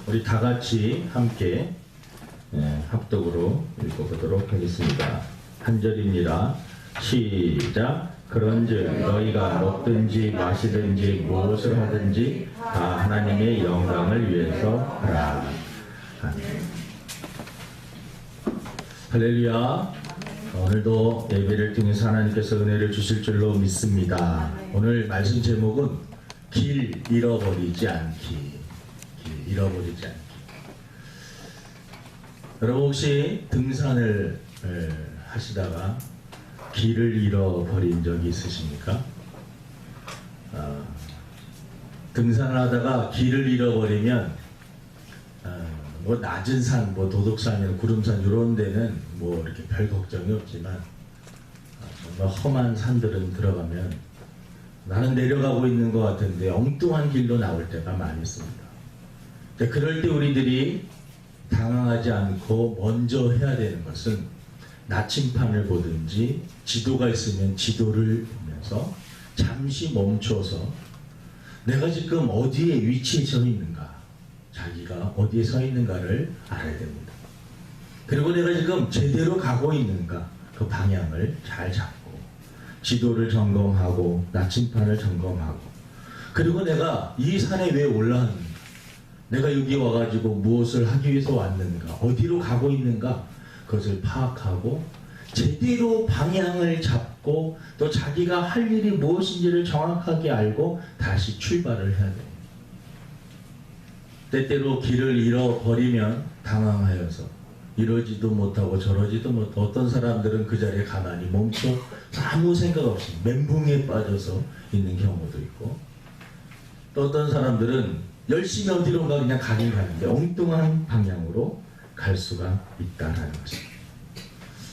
우리 다 같이 함께 합독으로 읽어보도록 하겠습니다. 한 절입니다. 시작. 그런즉 너희가 먹든지 마시든지 무엇을 하든지 다 하나님의 영광을 위해서 하라. 할렐루야. 오늘도 예배를 통해서 하나님께서 은혜를 주실 줄로 믿습니다. 오늘 말씀 제목은 길 잃어버리지 않기. 길 잃어버리지 않기. 여러분 혹시 등산을 하시다가 길을 잃어버린 적이 있으십니까? 등산을 하다가 길을 잃어버리면 뭐 낮은 산, 뭐 도덕산이나 구름산 이런 데는 뭐 이렇게 별 걱정이 없지만 정말 험한 산들은 들어가면 나는 내려가고 있는 것 같은데 엉뚱한 길로 나올 때가 많이 있습니다. 그럴 때 우리들이 당황하지 않고 먼저 해야 되는 것은 나침판을 보든지 지도가 있으면 지도를 보면서 잠시 멈춰서 내가 지금 어디에 위치에 서 있는가, 자기가 어디에 서 있는가를 알아야 됩니다. 그리고 내가 지금 제대로 가고 있는가, 그 방향을 잘 잡고 지도를 점검하고 나침판을 점검하고, 그리고 내가 이 산에 왜 올라왔는가, 내가 여기 와가지고 무엇을 하기 위해서 왔는가, 어디로 가고 있는가, 그것을 파악하고 제대로 방향을 잡고 또 자기가 할 일이 무엇인지를 정확하게 알고 다시 출발을 해야 됩니다. 때때로 길을 잃어버리면 당황하여서 이러지도 못하고 저러지도 못하고, 어떤 사람들은 그 자리에 가만히 멈춰 아무 생각 없이 멘붕에 빠져서 있는 경우도 있고, 또 어떤 사람들은 열심히 어디론가 그냥 가긴 가는데 엉뚱한 방향으로 갈 수가 있다는 것입니다.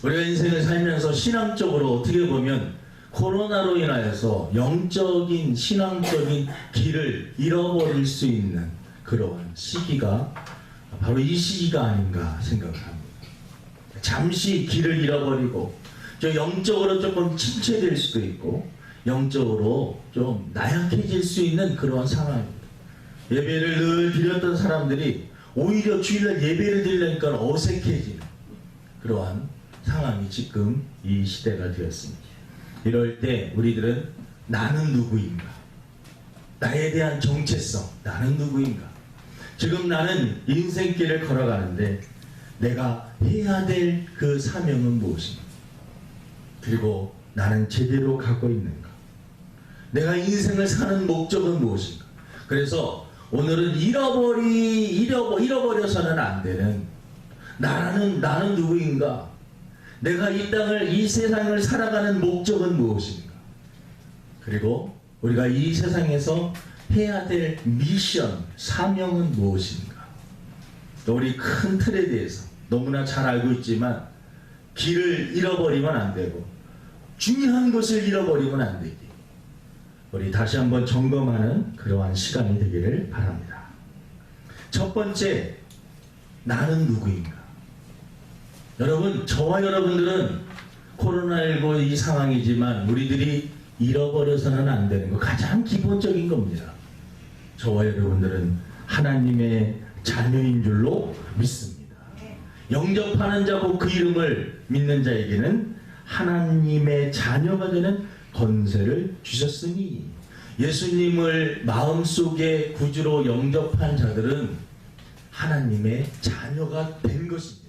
우리가 인생을 살면서 신앙적으로 어떻게 보면 코로나로 인하여서 영적인 신앙적인 길을 잃어버릴 수 있는 그러한 시기가 바로 이 시기가 아닌가 생각을 합니다. 잠시 길을 잃어버리고 저 영적으로 조금 침체될 수도 있고 영적으로 좀 나약해질 수 있는 그런 상황입니다. 예배를 늘 드렸던 사람들이 오히려 주일날 예배를 드리려니까 어색해지는 그러한 상황이 지금 이 시대가 되었습니다. 이럴 때 우리들은 나는 누구인가, 나에 대한 정체성, 나는 누구인가, 지금 나는 인생길을 걸어가는데 내가 해야 될 그 사명은 무엇인가, 그리고 나는 제대로 가고 있는가, 내가 인생을 사는 목적은 무엇인가. 그래서 오늘은 잃어버려서는 안 되는 나는 누구인가, 내가 이 땅을, 이 세상을 살아가는 목적은 무엇인가, 그리고 우리가 이 세상에서 해야 될 미션, 사명은 무엇인가. 또 우리 큰 틀에 대해서 너무나 잘 알고 있지만 길을 잃어버리면 안 되고 중요한 것을 잃어버리면 안 되기, 우리 다시 한번 점검하는 그러한 시간이 되기를 바랍니다. 첫 번째, 나는 누구인가. 여러분, 저와 여러분들은 코로나19 이 상황이지만 우리들이 잃어버려서는 안 되는 거, 가장 기본적인 겁니다. 저와 여러분들은 하나님의 자녀인 줄로 믿습니다. 영접하는 자고 그 이름을 믿는 자에게는 하나님의 자녀가 되는 권세를 주셨으니, 예수님을 마음속에 구주로 영접한 자들은 하나님의 자녀가 된 것입니다.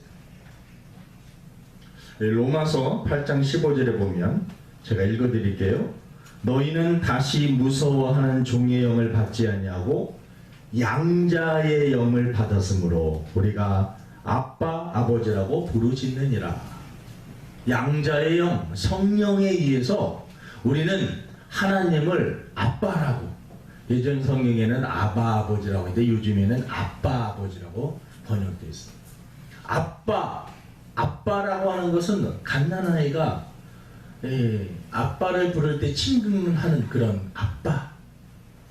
로마서 8장 15절에 보면 제가 읽어드릴게요. 너희는 다시 무서워하는 종의 영을 받지 아니하고 양자의 영을 받았으므로 우리가 아빠 아버지라고 부르짖느니라. 양자의 영, 성령에 의해서 우리는 하나님을 아빠라고, 예전 성경에는 아바 아버지라고 했는데 요즘에는 아빠 아버지라고 번역되어 있습니다. 아빠라고 하는 것은 갓난아이가 아빠를 부를 때 친근하는 그런 아빠,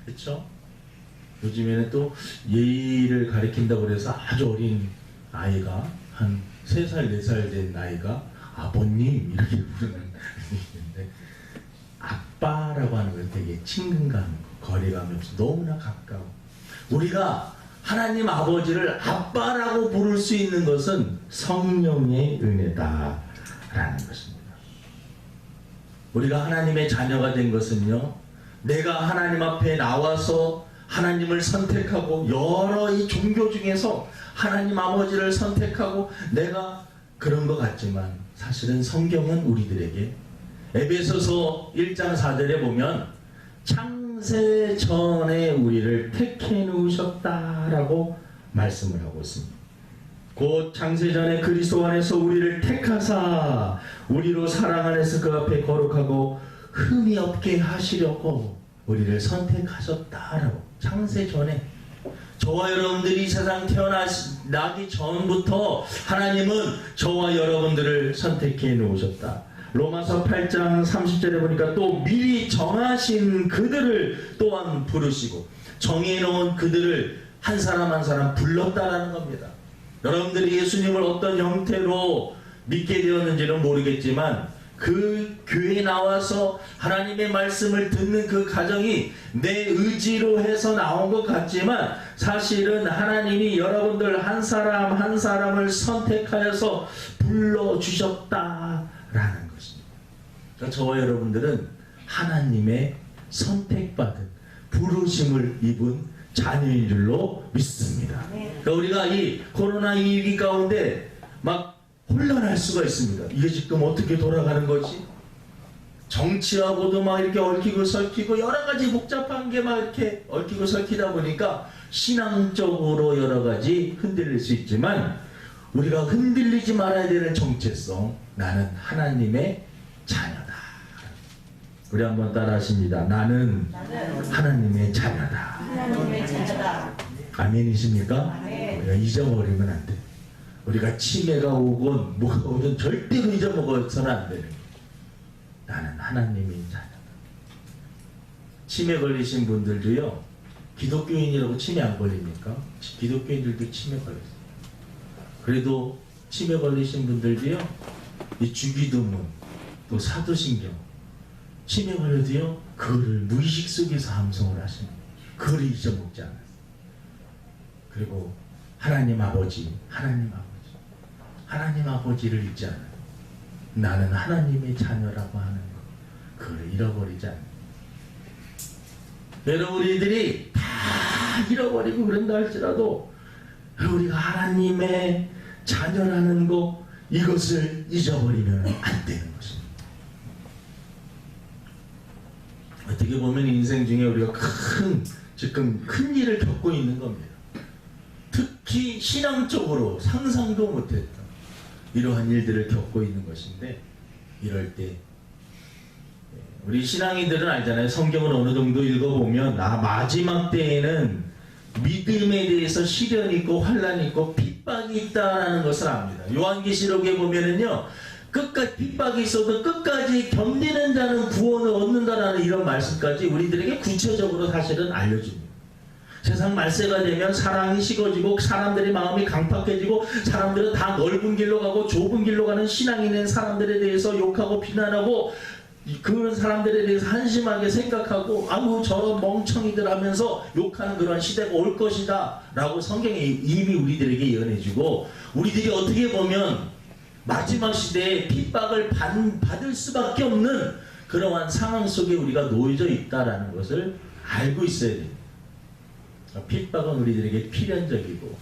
그렇죠? 요즘에는 또 예의를 가리킨다고 해서 아주 어린 아이가 한 3살, 4살 된 아이가 아버님 이렇게 부르는 있는데, 아빠라고 하는 건 되게 친근감, 거리감이 없어 너무나 가까워. 우리가 하나님 아버지를 아빠라고 부를 수 있는 것은 성령의 은혜다라는 것입니다. 우리가 하나님의 자녀가 된 것은요, 내가 하나님 앞에 나와서 하나님을 선택하고 여러 이 종교 중에서 하나님 아버지를 선택하고 내가 그런 것 같지만 사실은 성경은 우리들에게 에베소서 1장 4절에 보면 창세 전에 우리를 택해 놓으셨다라고 말씀을 하고 있습니다. 곧 창세 전에 그리스도 안에서 우리를 택하사 우리로 사랑 안에서 그 앞에 거룩하고 흠이 없게 하시려고 우리를 선택하셨다라고. 창세 전에 저와 여러분들이 세상 태어나기 전부터 하나님은 저와 여러분들을 선택해 놓으셨다. 로마서 8장 30절에 보니까 또 미리 정하신 그들을 또한 부르시고 정해 놓은 그들을 한 사람 한 사람 불렀다라는 겁니다. 여러분들이 예수님을 어떤 형태로 믿게 되었는지는 모르겠지만 그 교회에 나와서 하나님의 말씀을 듣는 그 가정이 내 의지로 해서 나온 것 같지만 사실은 하나님이 여러분들 한 사람 한 사람을 선택하여서 불러주셨다라는 것입니다. 그러니까 저와 여러분들은 하나님의 선택받은 부르심을 입은 자녀인 줄로 믿습니다. 그러니까 우리가 이 코로나 위기 가운데 막 혼란할 수가 있습니다. 이게 지금 어떻게 돌아가는 거지? 정치하고도 막 이렇게 얽히고 설키고 여러 가지 복잡한 게 막 이렇게 얽히고 설키다 보니까 신앙적으로 여러 가지 흔들릴 수 있지만 우리가 흔들리지 말아야 되는 정체성, 나는 하나님의 자녀다. 우리 한번 따라 하십니다. 나는 하나님의 자녀다. 하나님의 자녀다. 아멘이십니까? 우리가 잊어버리면 안 돼. 우리가 치매가 오건 뭐가 오든 절대로 잊어먹어서는 안 되는 거예요. 나는 하나님의 자녀다. 치매 걸리신 분들도요, 기독교인이라고 치매 안 걸립니까? 기독교인들도 치매 걸렸어요. 그래도 치매 걸리신 분들도요, 이 주기도문, 또 사도신경, 치매 걸려도요, 그거를 무의식 속에서 암송을 하시는 거예요. 그거를 잊어먹지 않아요. 그리고 하나님 아버지, 하나님 아버지를 잊지 않아요. 나는 하나님의 자녀라고 하는 것, 그걸 잃어버리지 않아요. 여러분, 우리들이 다 잃어버리고 그런다 할지라도 우리가 하나님의 자녀라는 것, 이것을 잊어버리면 안 되는 것입니다. 어떻게 보면 인생 중에 우리가 지금 큰 일을 겪고 있는 겁니다. 특히 신앙적으로 상상도 못했던 이러한 일들을 겪고 있는 것인데, 이럴 때 우리 신앙인들은 알잖아요. 성경을 어느 정도 읽어보면 마지막 때에는 믿음에 대해서 시련이 있고 환란이 있고 핍박이 있다라는 것을 압니다. 요한계시록에 보면은요, 끝까지 핍박이 있어도 끝까지 견디는 자는 구원을 얻는다라는 이런 말씀까지 우리들에게 구체적으로 사실은 알려줍니다. 세상 말세가 되면 사랑이 식어지고 사람들의 마음이 강팍해지고 사람들은 다 넓은 길로 가고 좁은 길로 가는 신앙이 있는 사람들에 대해서 욕하고 비난하고 그런 사람들에 대해서 한심하게 생각하고 아무 저런 멍청이들 하면서 욕하는 그런 시대가 올 것이다 라고 성경이 이미 우리들에게 예언해주고, 우리들이 어떻게 보면 마지막 시대에 핍박을 받을 수밖에 없는 그러한 상황 속에 우리가 놓여져 있다라는 것을 알고 있어야 됩니다. 핍박은 우리들에게 필연적이고,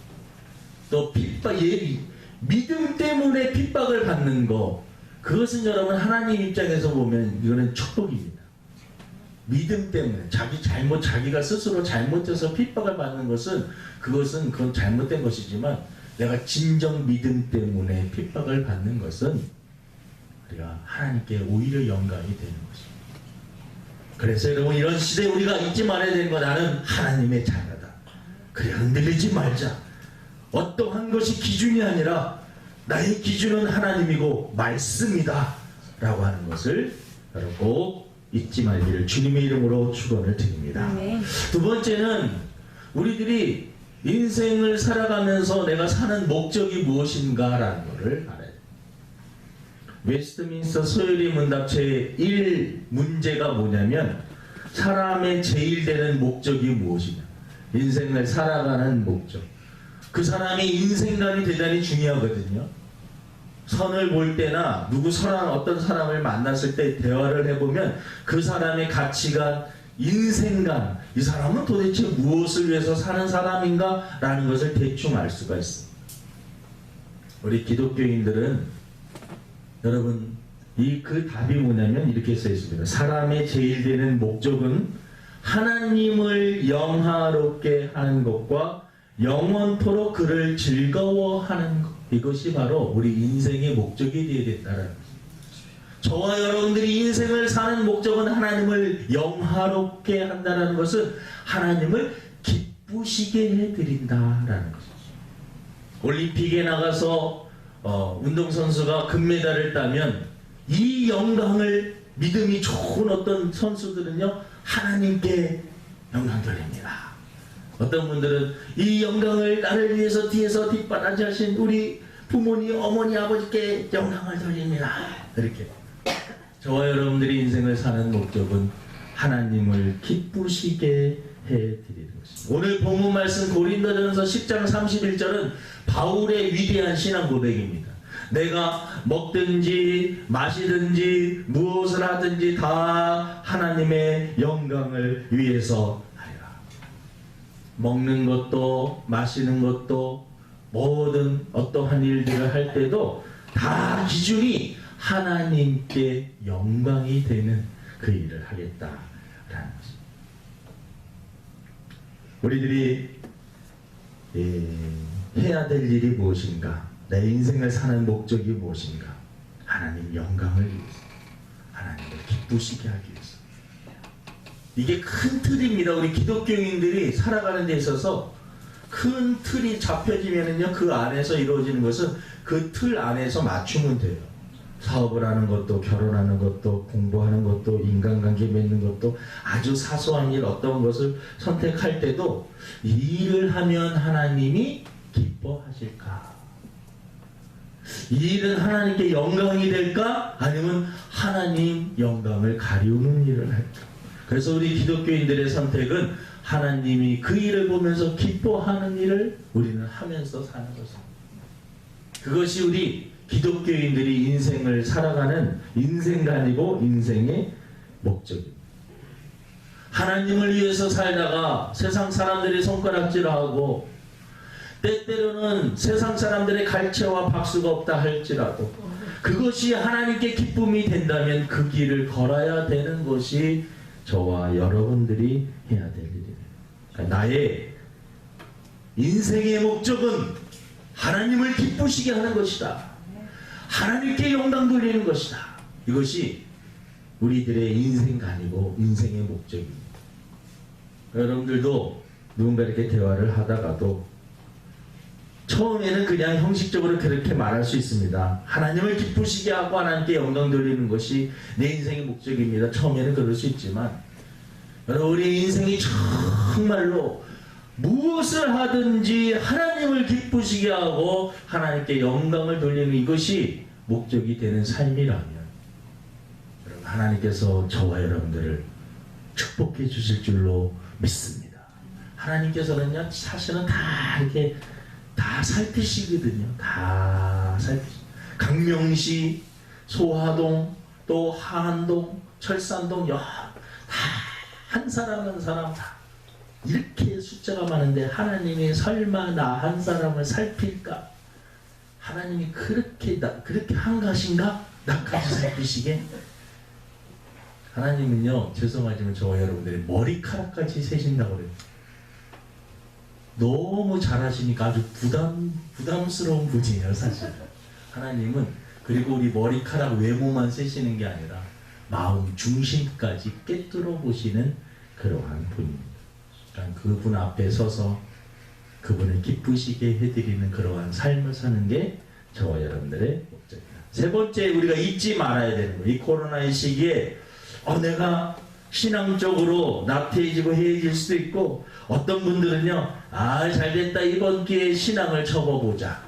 또 믿음 때문에 핍박을 받는 거, 그것은 여러분 하나님 입장에서 보면 이거는 축복입니다. 믿음 때문에 자기가 스스로 잘못해서 핍박을 받는 것은 그건 잘못된 것이지만, 내가 진정 믿음 때문에 핍박을 받는 것은 우리가 하나님께 오히려 영광이 되는 것입니다. 그래서 여러분, 이런 시대에 우리가 잊지 말아야 되는 거, 나는 하나님의 자녀다. 그래, 흔들리지 말자. 어떠한 것이 기준이 아니라 나의 기준은 하나님이고 말씀이다 라고 하는 것을 여러분 꼭 잊지 말기를 주님의 이름으로 축원을 드립니다. 두 번째는 우리들이 인생을 살아가면서 내가 사는 목적이 무엇인가라는 것을 알아야 돼요. 웨스트민스터 소요리 문답 제1 문제가 뭐냐면, 사람의 제일 되는 목적이 무엇이냐. 인생을 살아가는 목적. 그 사람이 인생관이 대단히 중요하거든요. 선을 볼 때나 어떤 사람을 만났을 때 대화를 해보면 그 사람의 가치관, 인생관, 이 사람은 도대체 무엇을 위해서 사는 사람인가? 라는 것을 대충 알 수가 있습니다. 우리 기독교인들은 여러분 그 답이 뭐냐면 이렇게 써 있습니다. 사람의 제일 되는 목적은 하나님을 영화롭게 하는 것과 영원토록 그를 즐거워하는 것. 이것이 바로 우리 인생의 목적이 되어야 된다는 것입니다. 저와 여러분들이 인생을 사는 목적은 하나님을 영화롭게 한다는 것은 하나님을 기쁘시게 해드린다라는 것이죠. 올림픽에 나가서 운동선수가 금메달을 따면 이 영광을 믿음이 좋은 어떤 선수들은요 하나님께 영광 돌립니다. 어떤 분들은 이 영광을 나를 위해서 뒤에서 뒷바라지 하신 우리 부모님, 어머니, 아버지께 영광을 돌립니다. 이렇게 저와 여러분들이 인생을 사는 목적은 하나님을 기쁘시게 해드리는 것입니다. 오늘 본문 말씀 고린도전서 10장 31절은 바울의 위대한 신앙 고백입니다. 내가 먹든지 마시든지 무엇을 하든지 다 하나님의 영광을 위해서 하리라. 먹는 것도 마시는 것도 모든 어떠한 일들을 할 때도 다 기준이 하나님께 영광이 되는 그 일을 하겠다라는 것입니다. 우리들이 해야 될 일이 무엇인가? 내 인생을 사는 목적이 무엇인가? 하나님 영광을 위해서, 하나님을 기쁘시게 하기 위해서. 이게 큰 틀입니다. 우리 기독교인들이 살아가는 데 있어서 큰 틀이 잡혀지면은요, 그 안에서 이루어지는 것은 그 틀 안에서 맞추면 돼요. 사업을 하는 것도, 결혼하는 것도, 공부하는 것도, 인간관계 맺는 것도, 아주 사소한 일 어떤 것을 선택할 때도 이 일을 하면 하나님이 기뻐하실까? 이 일은 하나님께 영광이 될까? 아니면 하나님 영광을 가리우는 일을 할까? 그래서 우리 기독교인들의 선택은 하나님이 그 일을 보면서 기뻐하는 일을 우리는 하면서 사는 것입니다. 그것이 우리 기독교인들이 인생을 살아가는 인생관이고 인생의 목적입니다. 하나님을 위해서 살다가 세상 사람들이 손가락질하고 때때로는 세상 사람들의 갈채와 박수가 없다 할지라도 그것이 하나님께 기쁨이 된다면 그 길을 걸어야 되는 것이 저와 여러분들이 해야 될 일이에요. 그러니까 나의 인생의 목적은 하나님을 기쁘시게 하는 것이다. 하나님께 영광 돌리는 것이다. 이것이 우리들의 인생관이고 인생의 목적입니다. 여러분들도 누군가 이렇게 대화를 하다가도 처음에는 그냥 형식적으로 그렇게 말할 수 있습니다. 하나님을 기쁘시게 하고 하나님께 영광 돌리는 것이 내 인생의 목적입니다. 처음에는 그럴 수 있지만 여러분, 우리 인생이 정말로 무엇을 하든지 하나님을 기쁘시게 하고 하나님께 영광을 돌리는 이것이 목적이 되는 삶이라면 여러분, 하나님께서 저와 여러분들을 축복해 주실 줄로 믿습니다. 하나님께서는요, 사실은 다 이렇게 다 살피시거든요. 다 살피시. 강명시, 소화동, 또 하안동, 철산동, 다 한 사람 한 사람 다 이렇게 숫자가 많은데 하나님이 설마 나 한 사람을 살필까? 하나님이 그렇게 한가신가? 나까지 살피시게? 하나님은요, 죄송하지만 저와 여러분들이 머리카락까지 세신다고 그래요. 너무 잘하시니까 아주 부담스러운 분이에요, 사실. 하나님은 그리고 우리 머리카락 외모만 세시는 게 아니라 마음 중심까지 꿰뚫어 보시는 그러한 분입니다. 그러니까 그분 앞에 서서 그분을 기쁘시게 해드리는 그러한 삶을 사는 게 저와 여러분들의 목적입니다. 세 번째, 우리가 잊지 말아야 되는 거예요. 이 코로나의 시기에 내가 신앙적으로 나태해지고 해해질 수도 있고, 어떤 분들은요, 잘됐다, 이번 기회에 신앙을 접어보자,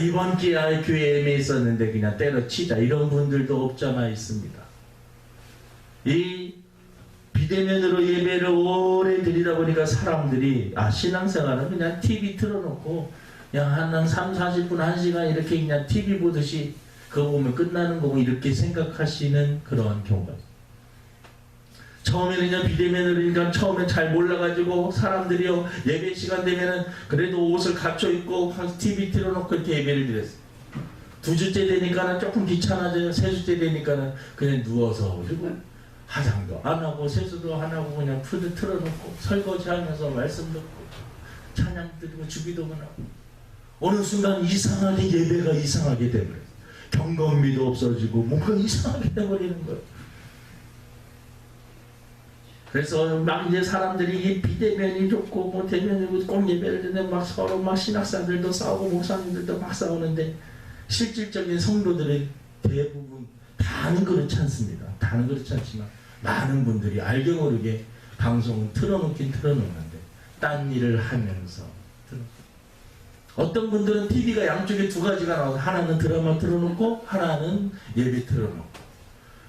이번 기회에 교회에 애매 있었는데 그냥 때려치자, 이런 분들도 없잖아 있습니다. 이 비대면으로 예배를 오래 드리다 보니까 사람들이 신앙생활은 그냥 TV 틀어놓고 그냥 한 3, 40분, 1시간 이렇게 그냥 TV 보듯이 그거 보면 끝나는 거고 이렇게 생각하시는 그러한 경우가 있어요. 처음에는 그냥 비대면으로 그러니까 처음엔 잘 몰라가지고 사람들이요 예배 시간 되면은 그래도 옷을 갖춰 입고 TV 틀어놓고 이렇게 예배를 드렸어요. 2주째 되니까는 조금 귀찮아져요. 3주째 되니까는 그냥 누워서 그리고 화장도 안 하고 세수도 안 하고 그냥 푸드 틀어놓고 설거지하면서 말씀 듣고 찬양 드리고 주기도문 하고 어느 순간 이상하게 예배가 이상하게 돼버려요. 경건미도 없어지고 뭔가 이상하게 돼버리는 거예요. 그래서 막 이제 사람들이 이 비대면이 좋고 뭐 대면이고 꼭 예배를 드는데 막 서로 막 신학사들도 싸우고 목사님들도 막 싸우는데 실질적인 성도들의 대부분 다는 그렇지 않습니다. 다는 그렇지 않지만 많은 분들이 알게 모르게 방송을 틀어놓긴 틀어놓는데 딴 일을 하면서 어떤 분들은 TV가 양쪽에 2가지가 나와서 하나는 드라마 틀어놓고 하나는 예배 틀어놓고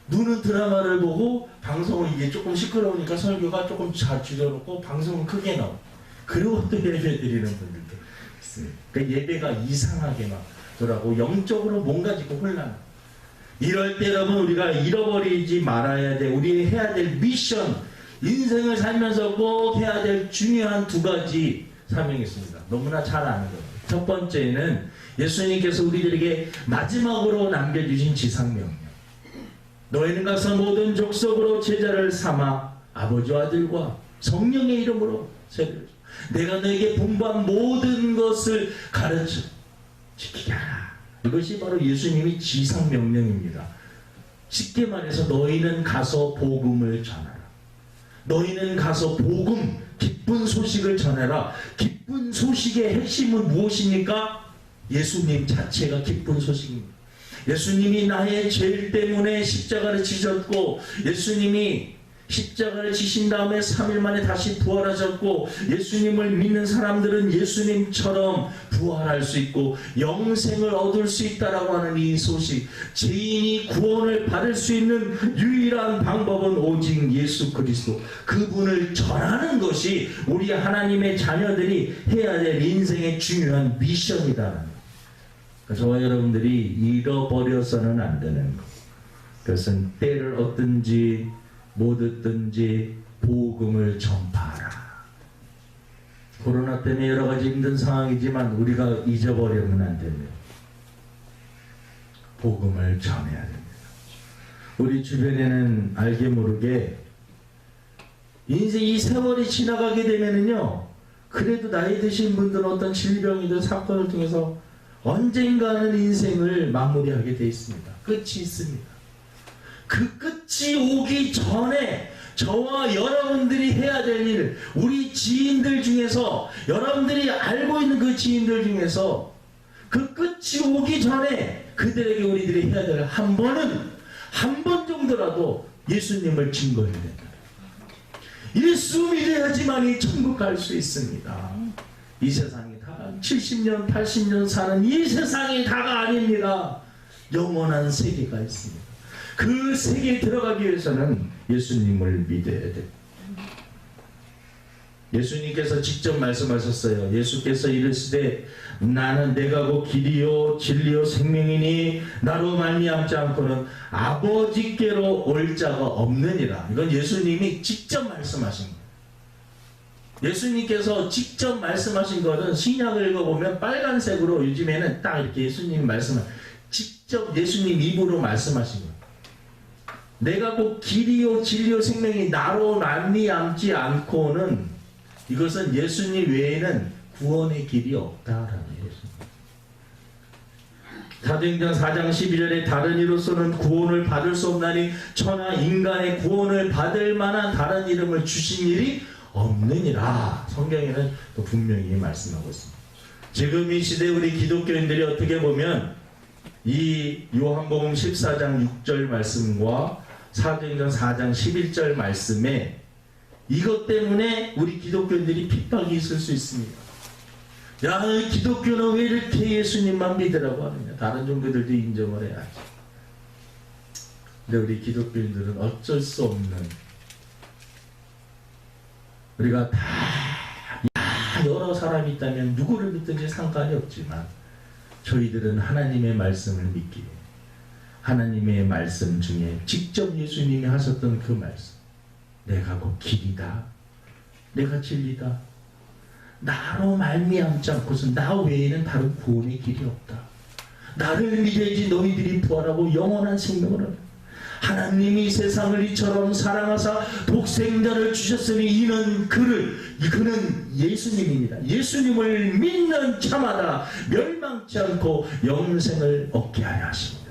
눈은 드라마를 보고 방송은 이게 조금 시끄러우니까 설교가 조금 잘 줄여놓고 방송은 크게 나오고 그리고 또 예배 드리는 분들도 있습니다. 그러니까 예배가 이상하게 막 돌아가고 영적으로 뭔가 지금 혼란. 이럴 때 여러분 우리가 잃어버리지 말아야 돼. 우리 해야 될 미션, 인생을 살면서 꼭 해야 될 중요한 2가지 사명이 있습니다. 너무나 잘 아는 거예요. 첫 번째는 예수님께서 우리들에게 마지막으로 남겨주신 지상명령. 너희는 가서 모든 족속으로 제자를 삼아 아버지와 아들과 성령의 이름으로 세례를 내가 너에게 분부한 모든 것을 가르쳐 지키게 하라. 이것이 바로 예수님이 지상명령입니다. 쉽게 말해서 너희는 가서 복음을 전하라. 너희는 가서 복음, 기쁜 소식을 전해라. 기쁜 소식의 핵심은 무엇입니까? 예수님 자체가 기쁜 소식입니다. 예수님이 나의 죄 때문에 십자가를 지셨고 예수님이 십자가를 지신 다음에 3일 만에 다시 부활하셨고 예수님을 믿는 사람들은 예수님처럼 부활할 수 있고 영생을 얻을 수 있다라고 하는 이 소식, 죄인이 구원을 받을 수 있는 유일한 방법은 오직 예수 그리스도 그분을 전하는 것이 우리 하나님의 자녀들이 해야 될 인생의 중요한 미션이다. 저와 여러분들이 잃어버려서는 안 되는 것. 그것은 때를 얻든지 못 얻든지 복음을 전파하라. 코로나 때문에 여러 가지 힘든 상황이지만 우리가 잊어버리면 안 됩니다. 복음을 전해야 됩니다. 우리 주변에는 알게 모르게 인생 이 세월이 지나가게 되면은요, 그래도 나이 드신 분들은 어떤 질병이든 사건을 통해서 언젠가는 인생을 마무리하게 되어 있습니다. 끝이 있습니다. 그 끝이 오기 전에 저와 여러분들이 해야 될 일, 우리 지인들 중에서 여러분들이 알고 있는 그 지인들 중에서 그 끝이 오기 전에 그들에게 우리들이 해야 될 한 번 정도라도 예수님을 증거해야 된다. 예수 믿어야지만이 천국 갈 수 있습니다. 이 세상이 다 70년, 80년 사는 이 세상이 다가 아닙니다. 영원한 세계가 있습니다. 그 세계에 들어가기 위해서는 예수님을 믿어야 돼. 예수님께서 직접 말씀하셨어요. 예수께서 이르시되 나는 내가 곧 길이요 진리요 생명이니 나로 말미암지 않고는 아버지께로 올 자가 없느니라. 이건 예수님이 직접 말씀하신 거예요. 예수님께서 직접 말씀하신 것은 신약을 읽어보면 빨간색으로 요즘에는 딱 이렇게 예수님 직접 예수님 입으로 말씀하신 거예요. 내가 곧 길이요 진리요 생명이 나로 말미암지 않고는, 이것은 예수님 외에는 구원의 길이 없다라는 것입니다. 사도행전 4장 12절에 다른 이로서는 구원을 받을 수 없나니 천하 인간의 구원을 받을 만한 다른 이름을 주신 일이 없느니라. 성경에는 또 분명히 말씀하고 있습니다. 지금 이 시대 우리 기독교인들이 어떻게 보면 이 요한복음 14장 6절 말씀과 사도행전 4장 11절 말씀에 이것 때문에 우리 기독교인들이 핍박이 있을 수 있습니다. 야, 기독교는 왜 이렇게 예수님만 믿으라고 하느냐. 다른 종교들도 인정을 해야지. 근데 우리 기독교인들은 어쩔 수 없는 우리가 다 여러 사람이 있다면 누구를 믿든지 상관이 없지만 저희들은 하나님의 말씀을 믿기에 하나님의 말씀 중에 직접 예수님이 하셨던 그 말씀, 내가 곧 길이다, 내가 진리다, 나로 말미암지 않고서 나 외에는 다른 구원의 길이 없다, 나를 믿어야지 너희들이 부활하고 영원한 생명을 얻는다. 하나님이 세상을 이처럼 사랑하사 독생자를 주셨으니 이는 그는 예수님입니다. 예수님을 믿는 자마다 멸망치 않고 영생을 얻게 하려 하십니다.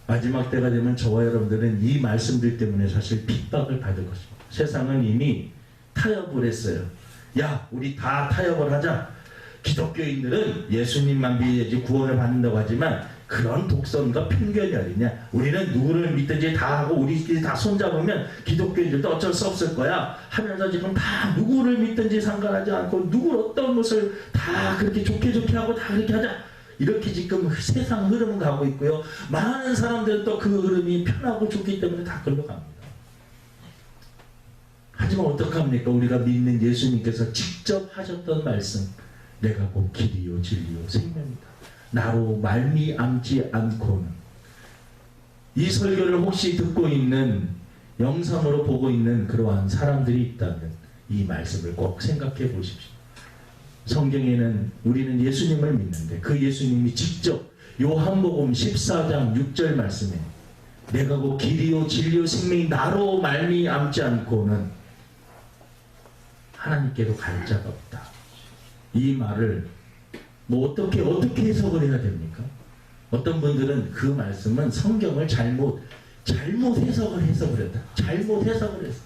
마지막 때가 되면 저와 여러분들은 이 말씀들 때문에 사실 핍박을 받을 것입니다. 세상은 이미 타협을 했어요. 야, 우리 다 타협을 하자. 기독교인들은 예수님만 믿어야지 구원을 받는다고 하지만 그런 독선과 편견이 어디냐. 우리는 누구를 믿든지 다 하고 우리끼리 다 손잡으면 기독교인들도 어쩔 수 없을 거야 하면서 지금 다 누구를 믿든지 상관하지 않고 누구 어떤 것을 다 그렇게 좋게 하고 다 그렇게 하자, 이렇게 지금 세상 흐름은 가고 있고요. 많은 사람들은 또 그 흐름이 편하고 좋기 때문에 다 글로 갑니다. 하지만 어떡합니까? 우리가 믿는 예수님께서 직접 하셨던 말씀, 내가 곧 길이요 진리요 생명이다, 나로 말미암지 않고는. 이 설교를 혹시 듣고 있는, 영상으로 보고 있는 그러한 사람들이 있다면 이 말씀을 꼭 생각해 보십시오. 성경에는 우리는 예수님을 믿는데 그 예수님이 직접 요한복음 14장 6절 말씀에 내가 곧 길이요 진리요 생명이 나로 말미암지 않고는 하나님께로 갈 자가 없다. 이 말을 뭐 어떻게 해석을 해야 됩니까? 어떤 분들은 그 말씀은 성경을 잘못 해석을 했다. 잘못 해석을 했어.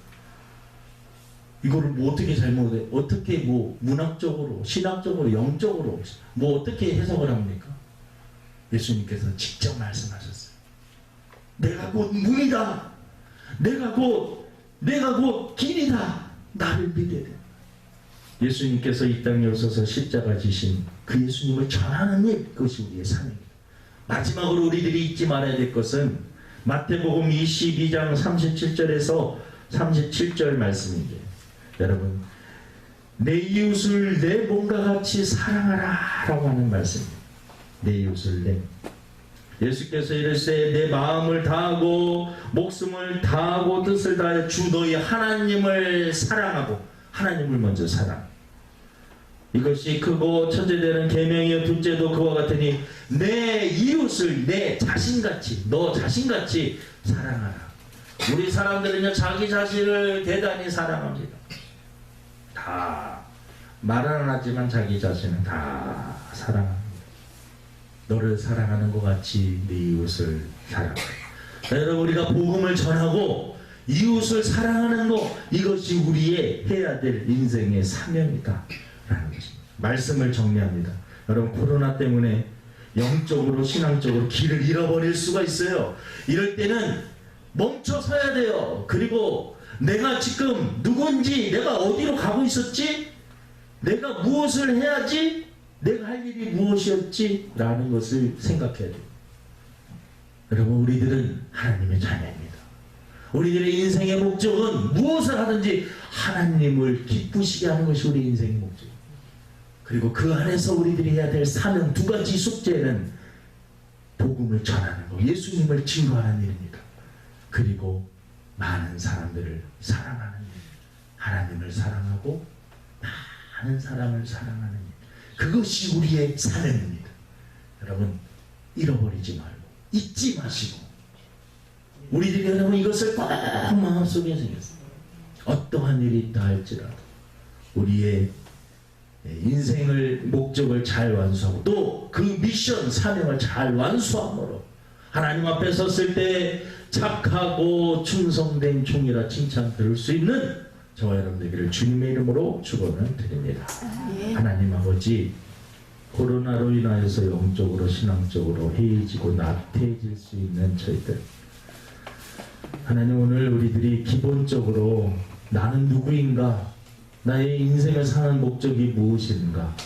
이거를 뭐 어떻게 잘못해? 어떻게 뭐 문학적으로, 신학적으로, 영적으로 뭐 어떻게 해석을 합니까? 예수님께서 직접 말씀하셨어요. 내가 곧 문이다. 내가 곧 길이다. 나를 믿어야 돼. 예수님께서 이 땅에 오셔서 십자가 지신 그 예수님을 전하는 일, 그것이 우리의 사명입니다. 마지막으로 우리들이 잊지 말아야 될 것은 마태복음 22장 37절에서 37절 말씀인데, 여러분, 내 이웃을 내 몸과 같이 사랑하라 라고 하는 말씀입니다. 내 이웃을 예수께서 이르시되 내 마음을 다하고 목숨을 다하고 뜻을 다하여 주 너희 하나님을 사랑하고, 하나님을 먼저 사랑. 이것이 크고 첫째되는 계명이요 둘째도 그와 같으니 내 이웃을 내 자신같이, 너 자신같이 사랑하라. 우리 사람들은요 자기 자신을 대단히 사랑합니다. 다 말은 안 하지만 자기 자신은 다 사랑합니다. 너를 사랑하는 것 같이 내 이웃을 사랑하라. 여러분, 우리가 복음을 전하고 이웃을 사랑하는 것, 이것이 우리의 해야 될 인생의 사명이다 라는 것입니다. 말씀을 정리합니다. 여러분, 코로나 때문에 영적으로 신앙적으로 길을 잃어버릴 수가 있어요. 이럴 때는 멈춰 서야 돼요. 그리고 내가 지금 누군지, 내가 어디로 가고 있었지, 내가 무엇을 해야지, 내가 할 일이 무엇이었지 라는 것을 생각해야 돼요. 여러분, 우리들은 하나님의 자녀입니다. 우리들의 인생의 목적은 무엇을 하든지 하나님을 기쁘시게 하는 것이 우리 인생의 목적입니다. 그리고 그 안에서 우리들이 해야 될 사명, 두 가지 숙제는 복음을 전하는 것, 예수님을 증거하는 일입니다. 그리고 많은 사람들을 사랑하는 일, 하나님을 사랑하고 많은 사람을 사랑하는 일, 그것이 우리의 사명입니다. 여러분, 잃어버리지 말고 잊지 마시고, 우리들이 여러분 이것을 꼭 마음속에 생겼습니다. 어떠한 일이 있다 할지라도 우리의 인생을, 목적을 잘 완수하고 또 그 미션, 사명을 잘 완수함으로 하나님 앞에 섰을 때 착하고 충성된 종이라 칭찬 들을 수 있는 저와 여러분들에게 주님의 이름으로 축원을 드립니다. 하나님 아버지, 코로나로 인하여서 영적으로 신앙적으로 해이지고 나태해질 수 있는 저희들, 하나님, 오늘 우리들이 기본적으로 나는 누구인가, 나의 인생을 사는 목적이 무엇인가,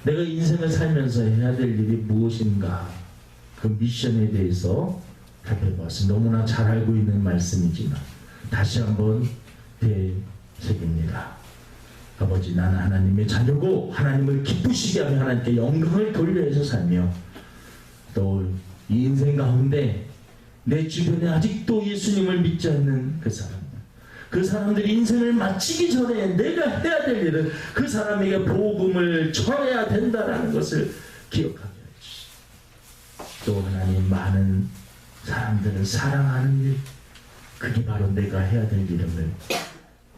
내가 인생을 살면서 해야 될 일이 무엇인가, 그 미션에 대해서 살펴보았습니다. 너무나 잘 알고 있는 말씀이지만 다시 한번 되새깁니다. 아버지, 나는 하나님의 자녀고 하나님을 기쁘시게 하며 하나님께 영광을 돌려서 살며 또 이 인생 가운데 내 주변에 아직도 예수님을 믿지 않는 그 사람들이 인생을 마치기 전에 내가 해야 될 일은 그 사람에게 복음을 전해야 된다는 것을 기억하게 해주시고, 또 하나님 많은 사람들을 사랑하는 일, 그게 바로 내가 해야 될 일임을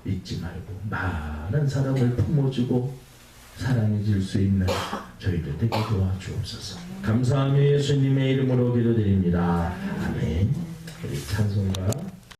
잊지 말고 많은 사람을 품어주고 사랑해 줄 수 있는 저희들 되게 도와주옵소서. 감사하며 예수님의 이름으로 기도드립니다. 아멘. 우리 찬송가